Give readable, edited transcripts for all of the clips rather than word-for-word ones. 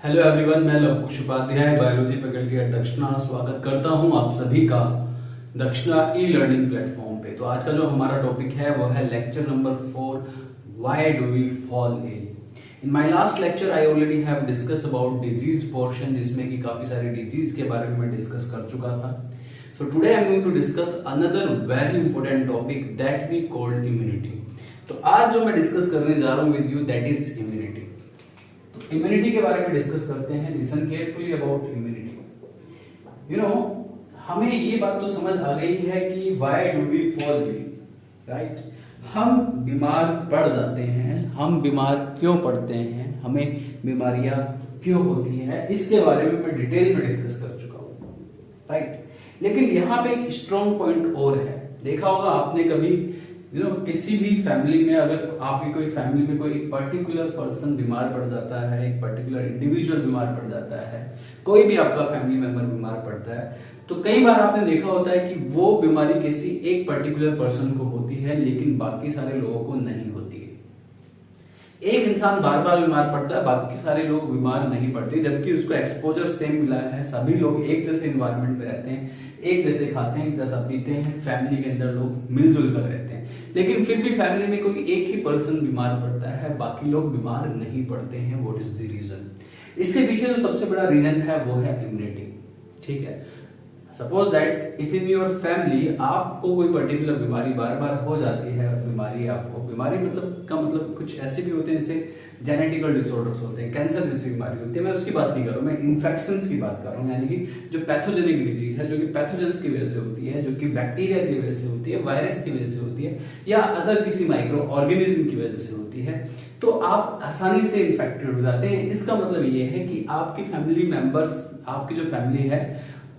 Hello everyone, मैं Luvkush Upadhyay biology faculty at Dakshina स्वागत करता हूं आप सभी का दक्षिणा ई लर्निंग प्लेटफॉर्म पे। तो आज का जो हमारा टॉपिक है वो है lecture number 4, why do we fall ill. In my last lecture I already have discuss about disease portion, जिसमें कि काफी सारी डिजीज के बारे में मैं डिस्कस कर चुका था। So today I am going to discuss another very important topic that we called immunity. तो आज जो मैं डिस्कस करने जा रहा हूं with you that is immunity. Immunity के बारे में डिस्कस करते हैं। Listen carefully about immunity. हमें ये बात तो समझ आ गई है कि why do we fall ill, right. हम बीमार पड़ जाते हैं, हम बीमार क्यों पड़ते हैं, हमें बीमारियां क्यों होती हैं, इसके बारे में मैं डिटेल में डिस्कस कर चुका हूं, राइट। लेकिन यहाँ पे एक स्ट्रॉन्ग पॉइंट और है। देखा होगा आपने कभी किसी भी फैमिली में, अगर आपकी कोई फैमिली में कोई पर्टिकुलर पर्सन बीमार पड़ जाता है, एक पर्टिकुलर इंडिविजुअल बीमार पड़ जाता है, कोई भी आपका फैमिली मेंबर बीमार पड़ता है, तो कई बार आपने देखा होता है कि वो बीमारी किसी एक पर्टिकुलर पर्सन को होती है लेकिन बाकी सारे लोगों को नहीं होती है। एक इंसान बार बार बीमार पड़ता है, बाकी सारे लोग बीमार नहीं पड़ते, जबकि उसको एक्सपोजर सेम मिला है। सभी लोग एक जैसे इन्वायरमेंट में रहते हैं, एक जैसे खाते हैं, एक जैसा पीते हैं, फैमिली के अंदर लोग मिलजुल कर रहते हैं, लेकिन फिर भी फैमिली में कोई एक ही पर्सन बीमार पड़ता है, बाकी लोग बीमार नहीं पड़ते हैं। What is the reason? इसके पीछे जो सबसे बड़ा रीजन है वो है इम्यूनिटी, ठीक है। Suppose that if in your family आपको कोई पर्टिकुलर बीमारी बार बार हो जाती है, बीमारी मतलब का मतलब कुछ ऐसे भी होते हैं जैसे जेनेटिकल डिसऑर्डर्स होते हैं, कैंसर जैसी बीमारी होती है, मैं उसकी बात नहीं कर रहा हूँ, मैं इन्फेक्शंस की बात कर रहा हूँ। यानी कि जो पैथोजेनिक डिजीज है, जो कि पैथोजेंस की वजह से होती है, जो कि बैक्टीरिया की वजह से होती है, वायरस की वजह से होती है, या अदर किसी माइक्रो ऑर्गेनिज्म की वजह से होती है, तो आप आसानी से इन्फेक्टेड हो जाते हैं। इसका मतलब ये है कि आपकी फैमिली मेंबर्स, आपकी जो फैमिली है,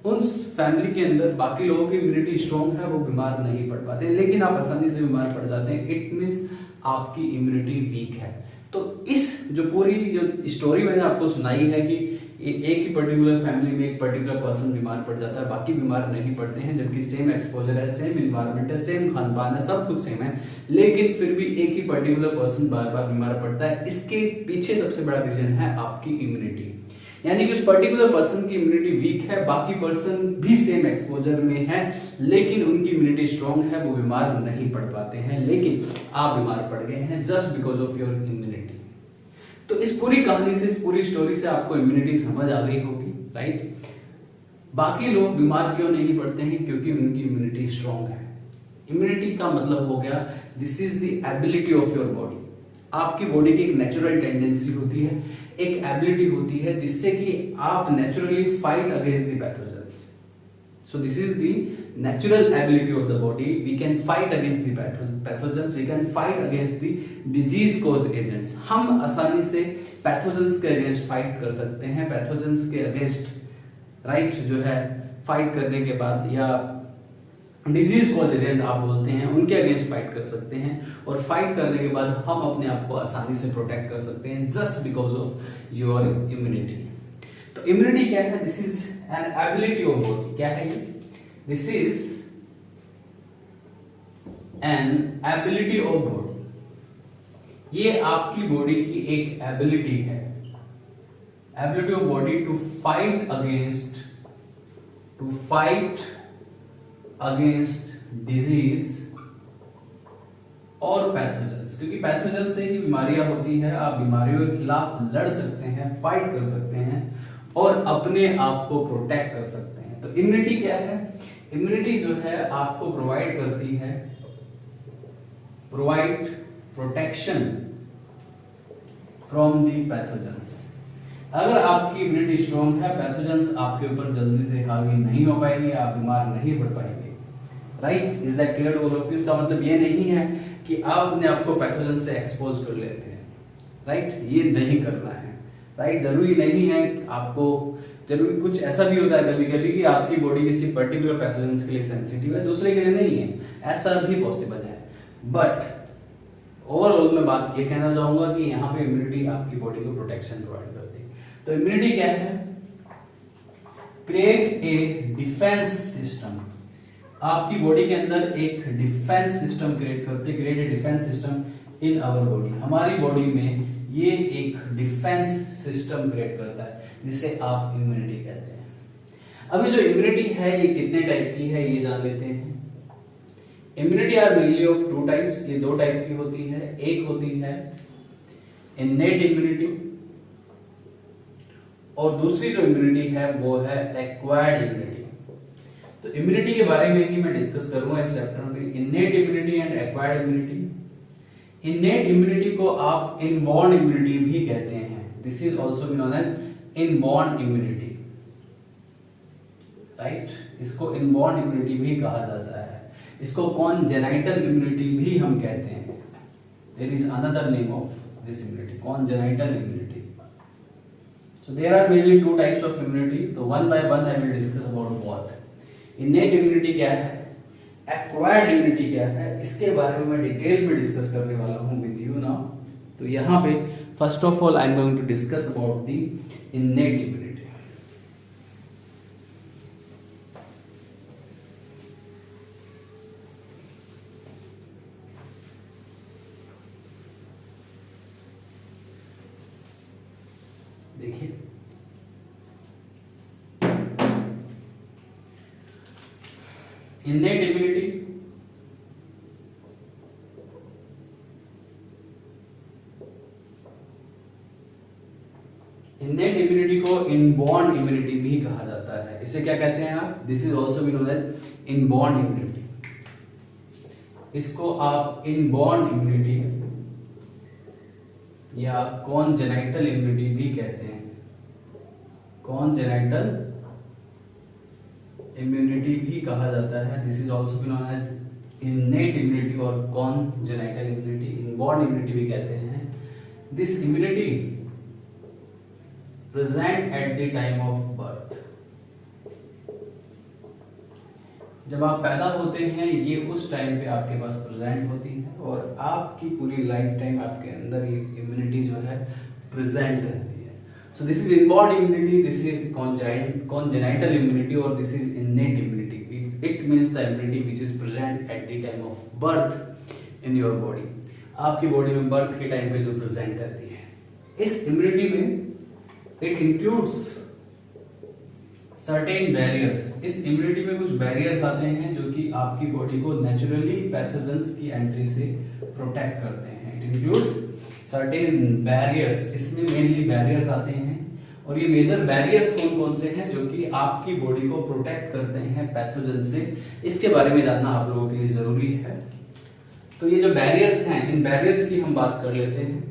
उस फैमिली के अंदर बाकी लोगों की इम्यूनिटी स्ट्रॉन्ग है, वो बीमार नहीं पड़ पाते, लेकिन आप आसानी से बीमार पड़ जाते हैं। इट मींस आपकी इम्यूनिटी वीक है। तो इस जो पूरी जो स्टोरी मैंने आपको सुनाई है कि एक ही पर्टिकुलर फैमिली में एक पर्टिकुलर पर्सन बीमार पड़ जाता है, बाकी बीमार नहीं पड़ते हैं, जबकि सेम एक्सपोजर है, सेम इन्वायरमेंट है, सेम खान पान है, सब कुछ सेम है, लेकिन फिर भी एक ही पर्टिकुलर पर्सन बार बार बीमार पड़ता है। इसके पीछे सबसे बड़ा रीजन है आपकी इम्यूनिटी। यानी कि उस पर्टिकुलर पर्सन की इम्यूनिटी वीक है, बाकी पर्सन भी सेम एक्सपोजर में है, लेकिन उनकी इम्यूनिटी स्ट्रॉन्ग है, वो बीमार नहीं पड़ पाते हैं, लेकिन आप बीमार पड़ गए हैं just because of your immunity. तो इस पूरी कहानी से, इस पूरी स्टोरी से आपको इम्यूनिटी समझ आ गई होगी, राइट। बाकी लोग बीमार क्यों नहीं पड़ते हैं? क्योंकि उनकी इम्यूनिटी स्ट्रॉन्ग है। इम्यूनिटी का मतलब हो गया this is the ability of your body. आपकी बॉडी की एक नेचुरल टेंडेंसी होती है, एक एबिलिटी होती है जिससे कि आप naturally fight against the pathogens. So this is the natural ability of the body. We can fight against the pathogens, we can fight against the disease cause agents. हम आसानी से पैथोजेंस के अगेंस्ट फाइट कर सकते हैं। Pathogens के against right जो है फाइट करने के बाद, या डिजीज कॉज एजेंट आप बोलते हैं, उनके अगेंस्ट फाइट कर सकते हैं, और फाइट करने के बाद हम अपने आप को आसानी से प्रोटेक्ट कर सकते हैं just because of your immunity. तो इम्यूनिटी क्या है? This is an ability of body. क्या है ये? This is an ability of body. ये आपकी बॉडी की एक एबिलिटी है, ability of body to fight against disease और पैथोजेंस। क्योंकि पैथोजन से ही बीमारियां होती है, आप बीमारियों के खिलाफ लड़ सकते हैं, फाइट कर सकते हैं और अपने आप को प्रोटेक्ट कर सकते हैं। तो इम्यूनिटी क्या है? इम्यूनिटी जो है आपको प्रोवाइड करती है प्रोटेक्शन फ्रॉम दी पैथोजेंस। अगर आपकी इम्यूनिटी स्ट्रॉन्ग है, पैथोजेंस आपके ऊपर जल्दी से हावी नहीं हो पाएंगे, आप बीमार नहीं पड़ पाएंगे, right. Is that clear to all of you? इसका मतलब ये नहीं है कि आप अपने आप को पैथोजन से एक्सपोज कर लेते हैं, राइट। ये नहीं करना है, राइट। जरूरी नहीं है आपको, जरूरी कुछ ऐसा भी होता है कभी कभी कि आपकी बॉडी किसी पर्टिकुलर पैथोजन के लिए सेंसिटिव है, दूसरे के लिए नहीं है, ऐसा भी पॉसिबल है। बट ओवरऑल मैं बात ये कहना चाहूंगा कि यहाँ पे इम्यूनिटी आपकी बॉडी को प्रोटेक्शन प्रोवाइड करती है। तो इम्यूनिटी क्या है? Create a defence system. आपकी बॉडी के अंदर एक डिफेंस सिस्टम क्रिएट करते, create a defence system in our body. हमारी बॉडी में ये एक डिफेंस सिस्टम क्रिएट करता है जिसे आप इम्यूनिटी कहते हैं। अभी जो इम्यूनिटी है ये कितने टाइप की है ये जान लेते हैं। Immunity are mainly of two types, ये दो टाइप की होती है। एक होती है इन्नेट इम्यूनिटी और दूसरी जो इम्यूनिटी है वो है एक्वायर्ड इम्यूनिटी। तो इम्यूनिटी के बारे में ही मैं डिस्कस करूंगा इस चैप्टर में, innate immunity and acquired immunity. Innate immunity को आप इनबॉर्न इम्यूनिटी भी कहते हैं, this is also known as inborn immunity, right. इसको इनबॉर्न इम्यूनिटी भी कहा जाता है, इसको कॉन्जेनाइटल इम्यूनिटी भी हम कहते हैं। There is another name of this immunity, congenital immunity. So there are mainly two types of immunity. So one by one I will discuss about both. Innate immunity क्या है, acquired immunity क्या है, इसके बारे में मैं डिटेल में discuss करने वाला हूँ with you now. तो यहाँ पे first of all I am going to discuss about the innate immunity. देखिए इन्नेट इम्यूनिटी इन्नेट इम्यूनिटी को इनबॉर्न इम्यूनिटी भी कहा जाता है। इसे क्या कहते हैं आप, this is also known as inborn immunity. इसको आप इनबॉर्न इम्यूनिटी या कॉन्जेनाइटल इम्यूनिटी भी कहते हैं, कॉन्जेनाइटल इम्यूनिटी भी कहा जाता है। This is also known as innate immunity और कॉन्जेनाइटल इम्यूनिटी, इनबॉर्न इम्यूनिटी भी कहते हैं। This immunity present at the time of birth, जब आप पैदा होते हैं ये उस टाइम पे आपके पास प्रेजेंट होती है और आपकी पूरी लाइफ टाइम आपके अंदर ये इम्यूनिटी जो है प्रेजेंट रहती है। So this is inborn immunity, this is congenital immunity और this is innate immunity. It means the immunity which is present at the time of birth in your body, आपकी body में birth के time पे जो present रहती है। इस immunity में इट इंक्लूड्स सर्टेन बैरियर्स, इस इम्यूनिटी में कुछ बैरियर्स आते हैं जो कि आपकी बॉडी को नेचुरली पैथोजेंस की एंट्री से प्रोटेक्ट करते हैं। इट इंक्लूड्स सर्टेन बैरियर्स, इसमें मेनली बैरियर्स आते हैं और ये मेजर बैरियर्स कौन कौन से हैं जो कि आपकी बॉडी को प्रोटेक्ट करते हैं पैथोजन से, इसके बारे में जानना आप लोगों के लिए जरूरी है। तो ये जो बैरियर्स हैं, इन बैरियर्स की हम बात कर लेते हैं।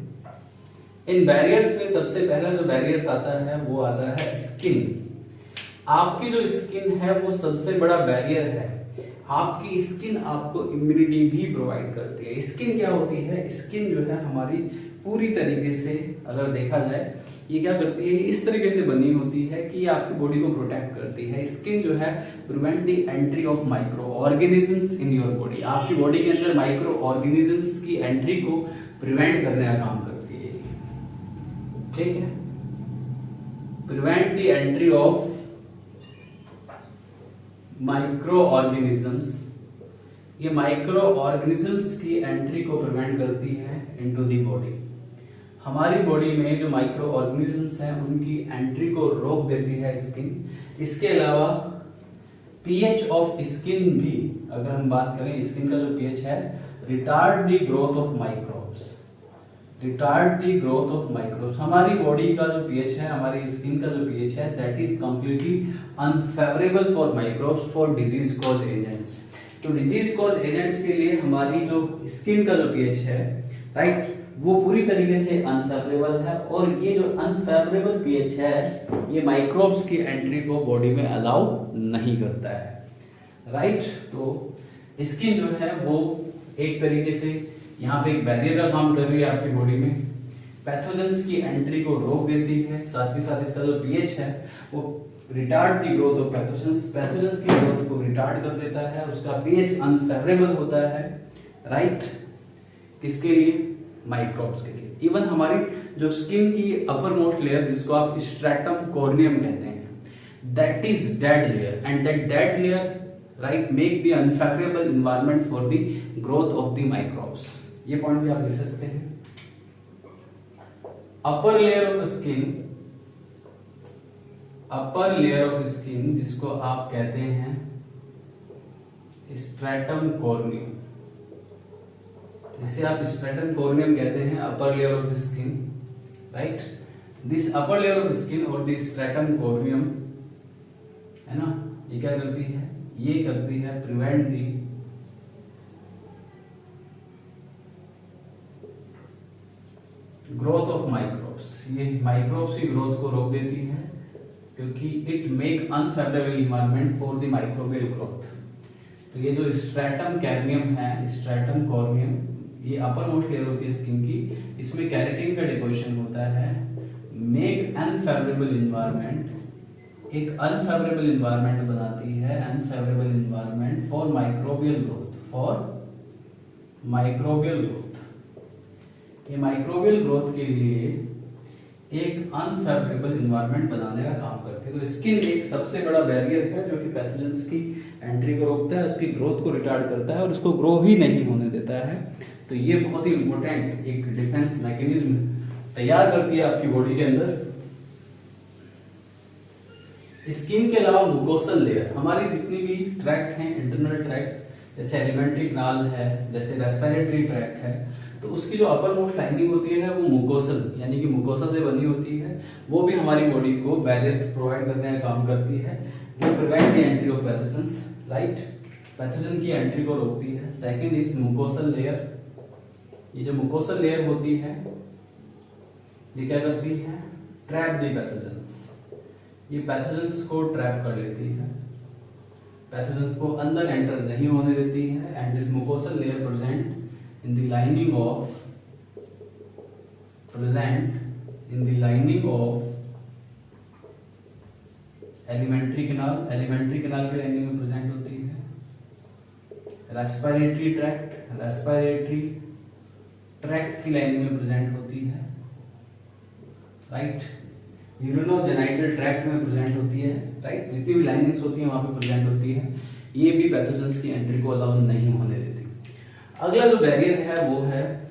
इन बैरियर्स में सबसे पहला जो बैरियर्स आता है वो आता है स्किन। आपकी जो स्किन है वो सबसे बड़ा बैरियर है। आपकी स्किन आपको इम्यूनिटी भी प्रोवाइड करती है। स्किन क्या होती है, स्किन जो है हमारी पूरी तरीके से अगर देखा जाए ये क्या करती है, ये इस तरीके से बनी होती है कि ये आपकी बॉडी को प्रोटेक्ट करती है। स्किन जो है prevent the entry of micro organisms in your body, आपकी बॉडी के अंदर माइक्रो ऑर्गेनिजम्स की एंट्री को प्रिवेंट करने का काम करती है, ठीक है। Prevent the entry of micro organisms, ये माइक्रो ऑर्गेनिजम्स की एंट्री को प्रिवेंट करती है इनटू द बॉडी। हमारी बॉडी में जो माइक्रो ऑर्गेनिजम्स हैं उनकी एंट्री को रोक देती है स्किन। इसके अलावा पीएच ऑफ स्किन भी, अगर हम बात करें स्किन का जो पीएच है, retard the growth of microbes, retard the growth of microbes. हमारी बॉडी का जो पीएच है, हमारी स्किन का जो पीएच है, that is completely unfavourable for microbes for disease cause agents. तो डिजीज कॉज एजेंट्स के लिए हमारी जो स्किन का जो पीएच है, राइट, वो पूरी तरीके से अनफेवरेबल है और ये जो अनफेवरेबल पीएच है ये माइक्रोब्स की एंट्री को बॉडी में अलाउ नहीं करता है, राइट। तो स्किन जो है वो एक तरीके से यहाँ पे एक बैरियर का काम कर रही है आपकी बॉडी में, पैथोजेंस की एंट्री को रोक देती है, साथ ही साथ इसका जो पीएच है वो retard the growth of pathogens, pathogens की ग्रोथ को रिटार्ड कर देता है, उसका पीएच अनफेवरेबल होता है, राइट। किसके लिए, माइक्रोब्स के लिए। इवन हमारी जो स्किन की अपर मोस्ट लेयर जिसको आप स्ट्रैटम कॉर्नियम कहते हैं, that is dead layer and that dead layer, right, make the unfavourable environment for the growth of the microbes. ये पॉइंट भी आप देख सकते हैं। अपर लेयर ऑफ स्किन जिसको आप कहते हैं स्ट्रैटम कॉर्नियम, जिसे आप स्ट्रैटम कॉर्नियम कहते हैं, upper layer of skin, right. This upper layer of skin और दिस स्ट्रैटम कॉर्नियम है ना, ये क्या करती है, ये करती है prevent the growth of microbes. ये माइक्रोब्स की ग्रोथ को रोक देती है क्योंकि it make unfavourable environment for the microbial growth. तो ये जो स्ट्रैटम कॉर्नियम है, स्ट्रैटम कॉर्नियम, ये अपर मोस्ट लेयर होती है स्किन की, इसमें कैरेटिन का डिपोजिशन होता है, मेक अनफेवरेबल इन्वायरमेंट, एक अनफेवरेबल इन्वायरमेंट बनाती है, unfavourable environment for microbial growth, for microbial growth. ये माइक्रोबियल ग्रोथ के लिए एक अनफेवरेबल इन्वायरमेंट बनाने का काम करती है। तो स्किन एक सबसे बड़ा बैरियर है जो कि पैथोजेंस की एंट्री को रोकता है, उसकी ग्रोथ को रिटार्ड करता है और उसको ग्रो ही नहीं होने देता है। तो ये बहुत ही इंपॉर्टेंट एक डिफेंस मैकेनिज्म तैयार करती है आपकी बॉडी के अंदर। स्किन के अलावा मुकोसल लेयर, हमारी जितनी भी ट्रैक्ट हैं, इंटरनल ट्रैक्ट, जैसे एलिमेंट्री कनाल है, जैसे रेस्पिरेटरी ट्रैक्ट है, तो उसकी जो अपर मोस्ट लाइनिंग होती है वो मुकोसल यानी कि मुकोसा से बनी होती है। वो भी हमारी बॉडी को बैरियर प्रोवाइड करने का काम करती है, वो prevent the entry of pathogens, right, pathogen की एंट्री को रोकती है। सेकंड इज मुकोसल लेयर, ये जो मुकोसल लेयर होती है ये क्या करती है, ट्रैप द पैथोजेंस, ये पैथोजेंस को ट्रैप कर लेती है, पैथोजेंस को अंदर एंटर नहीं होने देती है। And this mucosal layer present in the lining of alimentary canal, alimentary canal की लाइनिंग में प्रेजेंट होती है। रेस्पिरेटरी ट्रैक्ट की लाइनिंग में प्रेजेंट होती है, राइट। यूरिनोजेनाइटल ट्रैक्ट में प्रेजेंट होती है, राइट। जितनी भी लाइनिंग्स होती है वहां पे प्रेजेंट होती है। ये भी पैथोजेंस की एंट्री को अलाउ नहीं होने देती। अगला जो बैरियर है वो है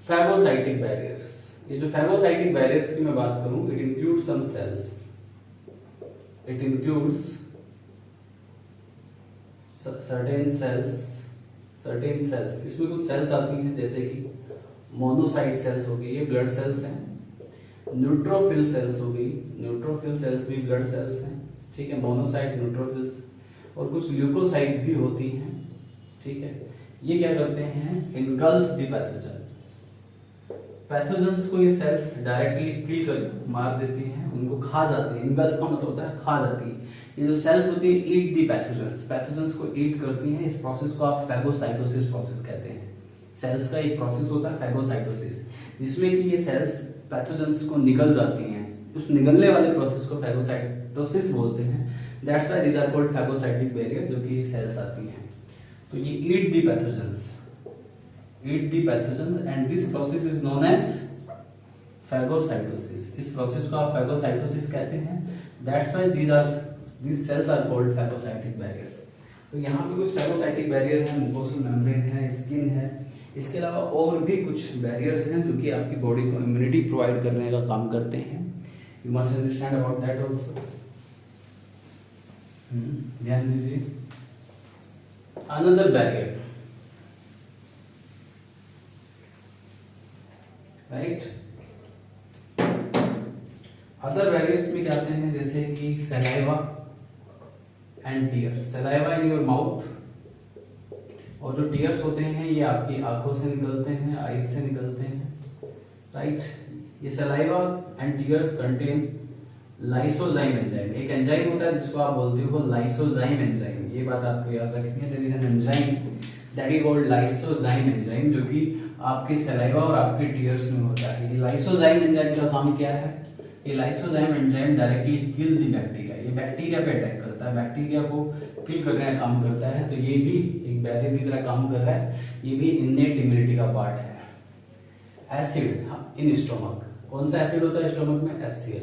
फैगोसाइटिक बैरियर्स। ये जो फैगोसाइटिक बैरियर्स की मैं बात करूं, it includes some cells, it includes certain cells. इसमें कुछ सेल्स आती हैं जैसे कि मोनोसाइट सेल्स हो गई, ये ब्लड सेल्स हैं। न्यूट्रोफिल सेल्स हो गई, न्यूट्रोफिल सेल्स भी ब्लड सेल्स हैं, ठीक है, मोनोसाइट, न्यूट्रोफिल्स। और कुछ ल्यूकोसाइट भी होती हैं, ठीक है। ये क्या करते हैं, इनगल्फ द पैथोजेंस को ये सेल्स डायरेक्टली किल कर मार देती हैं, उनको खा जाती हैं। इनगल्फ का मतलब होता है खा जाती है। ये जो सेल्स होती है ईट द पैथोजेंस को ईट करती हैं। इस प्रोसेस को आप फैगोसाइटोसिस प्रोसेस कहते हैं। सेल्स का एक प्रोसेस होता है फैगोसाइटोसिस, जिसमें कि ये सेल्स पैथोजेंस को निगल जाती हैं। उस निगलने वाले प्रोसेस को फैगोसाइटोसिस बोलते हैं। That's why these are called phagocytic barrier, जो कि सेल्स आती हैं। तो ये eat the pathogens and this process is known as phagocytosis। इस प्रोसेस को आप phagocytosis कहते हैं। That's why these cells are called phagocytic barriers। तो यहाँ पे कुछ phagocytic barrier है, mucosal membrane है, स्किन है। इसके अलावा और भी कुछ बैरियर्स हैं जो कि आपकी बॉडी को इम्यूनिटी प्रोवाइड करने का काम करते हैं। You must understand about that also। ध्यान दीजिए। Another barrier, right. Other barriers में क्या आते हैं, जैसे कि saliva and tears. Saliva in your mouth, और जो टीयर्स होते हैं ये आपकी आंखों से निकलते हैं, आईज से निकलते हैं, राइट। ये saliva and tears contain lysozyme enzyme. एक एंजाइम होता है जिसको आप बोलते हो लाइसोजाइम एंजाइम। ये बात आपको याद रखनी है। There is an enzyme that is called lysozyme enzyme, जो कि आपके सलाइवा और आपके टीयर्स में होता है। ये लाइसोजाइम एंजाइम का काम क्या है, ये lysozyme enzyme directly kill the bacteria. ये बैक्टीरिया पे अटैक करता है, बैक्टीरिया को किल करने का काम करता है। तो ये भी एक बैरियर की तरह काम कर रहा है। ये भी इननेट इम्यूनिटी का पार्ट है। एसिड इन स्टोमक, कौन सा एसिड होता है स्टोमक में, HCl।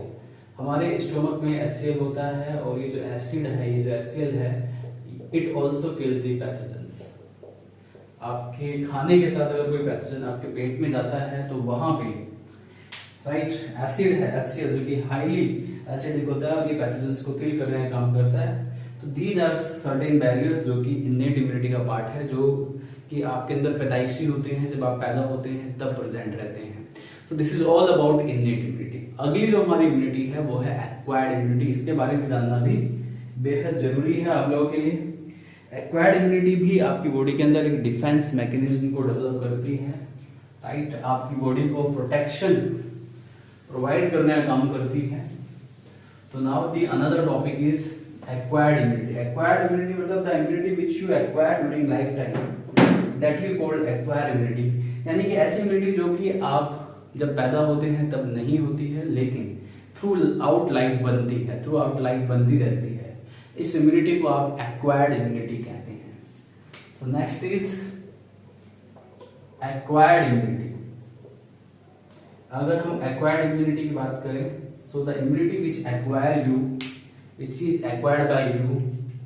हमारे स्टोमक में HCl होता है, और ये जो एसिड है, ये जो HCl है, it also kill the pathogens. आपके खाने के साथ अगर कोई पैथोजन आपके पेट में जाता है तो वहां पे राइट एसिड है, HCl जो कि हाईली एसिडिक होता है और ये पैथोजेंस को किल करने का काम करता है। तो दीज आर सर्टेन बैरियर्स जो कि इन्नेट इम्यूनिटी का पार्ट है, जो कि आपके अंदर पैदाइशी होते हैं, जब आप पैदा होते हैं तब प्रेजेंट रहते हैं। तो this is all about innate immunity. अगली जो हमारी इम्यूनिटी है वो है एक्वायर्ड इम्यूनिटी। इसके बारे में जानना भी बेहद जरूरी है आप लोगों के लिए। एक्वायर्ड इम्यूनिटी भी आपकी बॉडी के अंदर एक डिफेंस मैकेनिज्म को डेवलप करती है, राइट, आपकी बॉडी को प्रोटेक्शन प्रोवाइड करने का काम करती है। तो now the another topic is acquired immunity. Acquired immunity मतलब the immunity which you acquire during life time, that we called acquired immunity. यानी कि ऐसी इम्यूनिटी जो कि आप जब पैदा होते हैं तब नहीं होती है, लेकिन थ्रू आउट लाइफ बनती है, थ्रू आउट लाइफ बनती रहती है। इस इम्यूनिटी को आप एक्वायर्ड इम्यूनिटी कहते हैं। So next is acquired immunity. अगर हम एक्वायर्ड इम्यूनिटी की बात करें, so the immunity which acquire you, which is acquired by you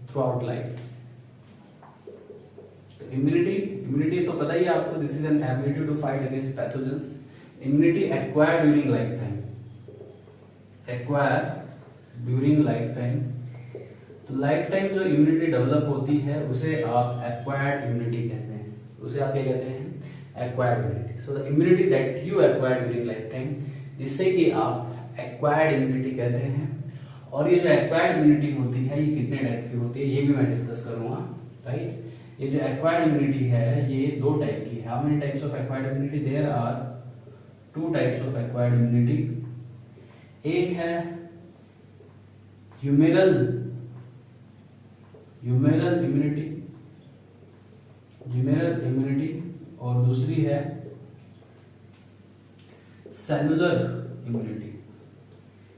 throughout life. तो इम्यूनिटी तो पता ही है आपको, this is an ability to fight against pathogens. Immunity acquire during life time, acquire during life time. तो lifetime जो immunity develop होती है उसे आप एक्वायर्ड इम्यूनिटी कहते हैं, उसे आप क्या कहते हैं, acquired immunity. So the immunity that you acquire during life time, जिससे कि आप एक्वायर्ड इम्यूनिटी कहते हैं। और ये जो एक्वायर्ड इम्यूनिटी होती है ये कितने टाइप की होती है ये भी मैं डिस्कस करूंगा, राइट। ये जो एक्वायर्ड इम्यूनिटी है ये दो टाइप की है। How many types of acquired immunity? There are two types of acquired immunity. एक है ह्यूमेरल इम्यूनिटी और दूसरी है सेलुलर इम्यूनिटी।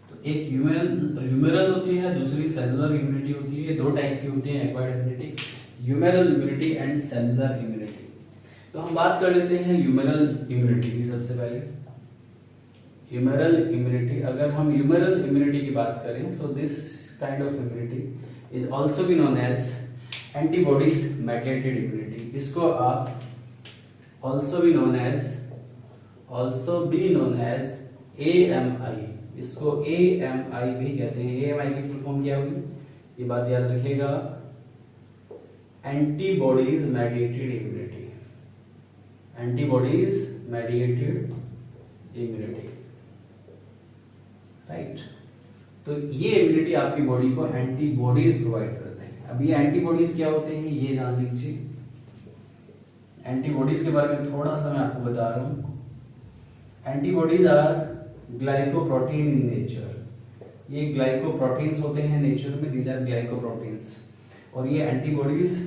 तो एक ह्यूमेरल होती है, दूसरी सेलुलर इम्यूनिटी होती है। दो टाइप की होती है acquired immunity, humoral immunity and cellular immunity. तो हम बात कर लेते हैं ह्यूमेरल इम्यूनिटी की। सबसे पहले ह्यूमेरल इम्यूनिटी, अगर हम ह्यूमेरल इम्यूनिटी की बात करें, so this kind of immunity is also be known as antibodies mediated immunity. इसको आप also be known as AMI, इसको AMI भी कहते हैं। AMI की फुल फॉर्म क्या होगी, ये बात याद रखिएगा, antibodies mediated immunity, antibodies mediated immunity, right. तो ये इम्यूनिटी आपकी बॉडी को एंटीबॉडीज प्रोवाइड करते हैं। अब ये एंटीबॉडीज क्या होते हैं ये जान लीजिए। एंटीबॉडीज के बारे में थोड़ा सा मैं आपको बता रहा हूं। Antibodies are glycoprotein in nature. ये ग्लाइकोप्रोटीन्स होते हैं नेचर में, दीज आर ग्लाइकोप्रोटीन्स। और ये antibodies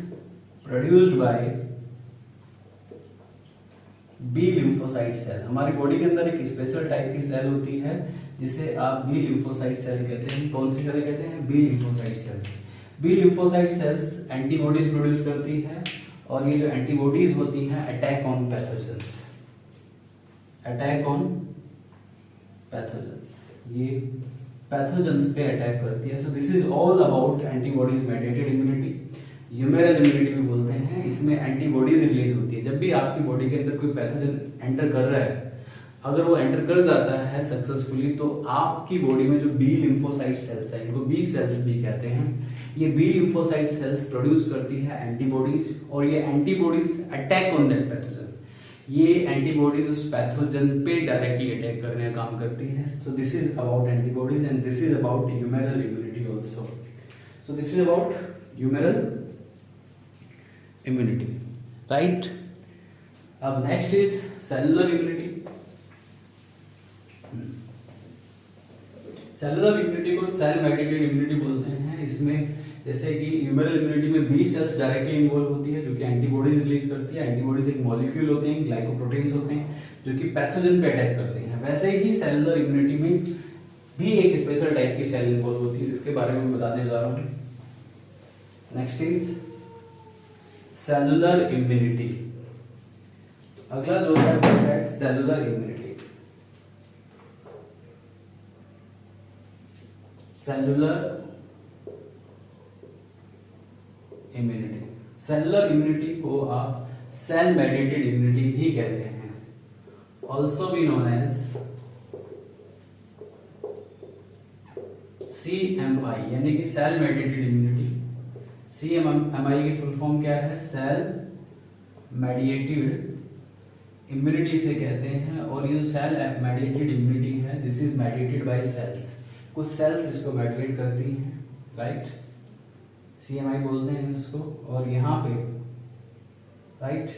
produced by B lymphocyte cell. हमारी बॉडी के अंदर एक स्पेशल टाइप की सेल होती है जिसे आप बी लिम्फोसाइट सेल कहते हैं। कौन सी सेल कहते हैं? B lymphocyte cell. B lymphocyte cells antibodies produce करती है और ये जो एंटीबॉडीज होती हैं attack on pathogens, attack on pathogens, ये पैथोजेंस पे अटैक करती है। So this is all about antibodies mediated immunity. Humoral immunity भी बोलते हैं, इसमें एंटीबॉडीज रिलीज होती है। जब भी आपकी बॉडी के अंदर कोई पैथोजन एंटर कर रहा है, अगर वो एंटर कर जाता है सक्सेसफुली, तो आपकी बॉडी में जो बी लिम्फोसाइट सेल्स हैं, इनको बी सेल्स भी कहते हैं, ये बी लिम्फोसाइट सेल्स प्रोड्यूस करती है एंटीबॉडीज और ये antibodies attack on that pathogen. ये एंटीबॉडीज उस पैथोजन पे डायरेक्टली अटैक करने का काम करती है। So this is about antibodies and this is about humoral immunity also. So this is about humoral immunity, right. अब next is cellular immunity. Cellular immunity को सेल मेडिएटेड इम्यूनिटी बोलते हैं। इसमें जैसे कि ह्यूमेरल इम्यूनिटी में बी सेल्स डायरेक्टली इन्वॉल्व होती है जो कि एंटीबॉडीज रिलीज करती है। एंटीबॉडीज एक मॉलिक्यूल होते हैं, ग्लाइकोप्रोटीन्स होते हैं जो कि पैथोजन पे अटैक करते हैं। वैसे ही सेलुलर इम्यूनिटी में भी एक स्पेशल टाइप की सेल इन्वॉल्व होती है जिसके बारे में बताने जा रहा हूँ। Next is cellular immunity. तो अगला जो है वो है cellular immunity. Cellular immunity, cellular immunity को आप सेल मेडिएटेड इम्यूनिटी भी कहते हैं, also be known as CMI, यानी कि सेल मेडिएटेड इम्यूनिटी। CMI की फुल फॉर्म क्या है? सेल मेडिएटेड इम्यूनिटी से कहते हैं। और ये जो सेल मेडिएटेड इम्यूनिटी है, this is mediated by cells, कुछ सेल्स इसको मेडिएट करती हैं, राइट। CMI बोलते हैं इसको। और यहाँ पे राइट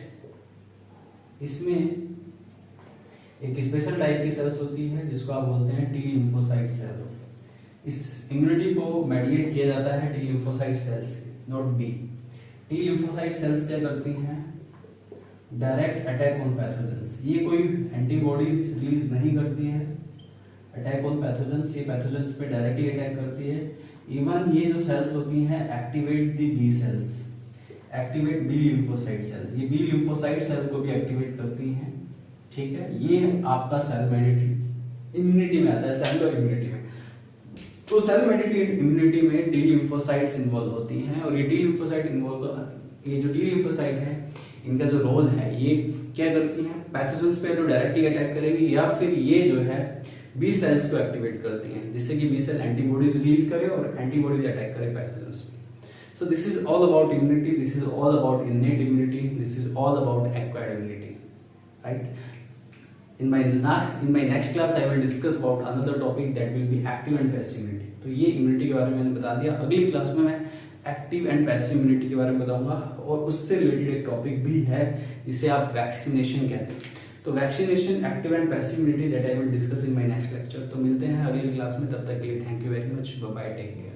इसमें एक स्पेशल टाइप की सेल्स होती है जिसको आप बोलते हैं टी लिम्फोसाइट सेल्स। इस इम्यूनिटी को मेडिएट किया जाता है टी लिम्फोसाइट सेल्स से, not B. T lymphocyte cells क्या करती हैं? Direct attack on pathogens. ये कोई एंटीबॉडीज रिलीज नहीं करती है। अटैक ऑन पैथोजेंस, ये पैथोजेंस पे डायरेक्टली अटैक करती है। इवन ये जो सेल्स होती हैं activate the B cells, activate B lymphocyte cell, ये बी लिम्फोसाइट सेल को भी एक्टिवेट करती हैं, ठीक है। ये आपका सेल मेडिएटेड इम्यूनिटी में आता है, सेलुलर इम्यूनिटी में। तो सेल मेडिएटेड इम्यूनिटी में टी लिम्फोसाइट्स इन्वॉल्व होती हैं। और ये टी लिम्फोसाइट ये जो टी लिम्फोसाइट है, इनका जो रोल है, ये क्या करती हैं? पैथोजेंस पे तो डायरेक्टली अटैक करेगी, या फिर ये जो है बी सेल्स को एक्टिवेट करती हैं जिससे कि बी सेल एंटीबॉडीज रिलीज करे और एंटीबॉडीज अटैक करे पैथोजेंस पे। So this is all about immunity. This is all about innate immunity. This is all about acquired immunity, right? In my next class, I will discuss about another topic that will be active and passive immunity. तो ये immunity के बारे में मैंने बता दिया। अगली class में मैं एक्टिव एंड पैसिव इम्यूनिटी के बारे में बताऊंगा, और उससे रिलेटेड एक टॉपिक भी है जिसे आप वैक्सीनेशन कहते हैं। तो vaccination, active and passive immunity, that I will discuss in my next lecture. तो मिलते हैं अगली क्लास में, तब तक के लिए thank you very much, bye bye, take care.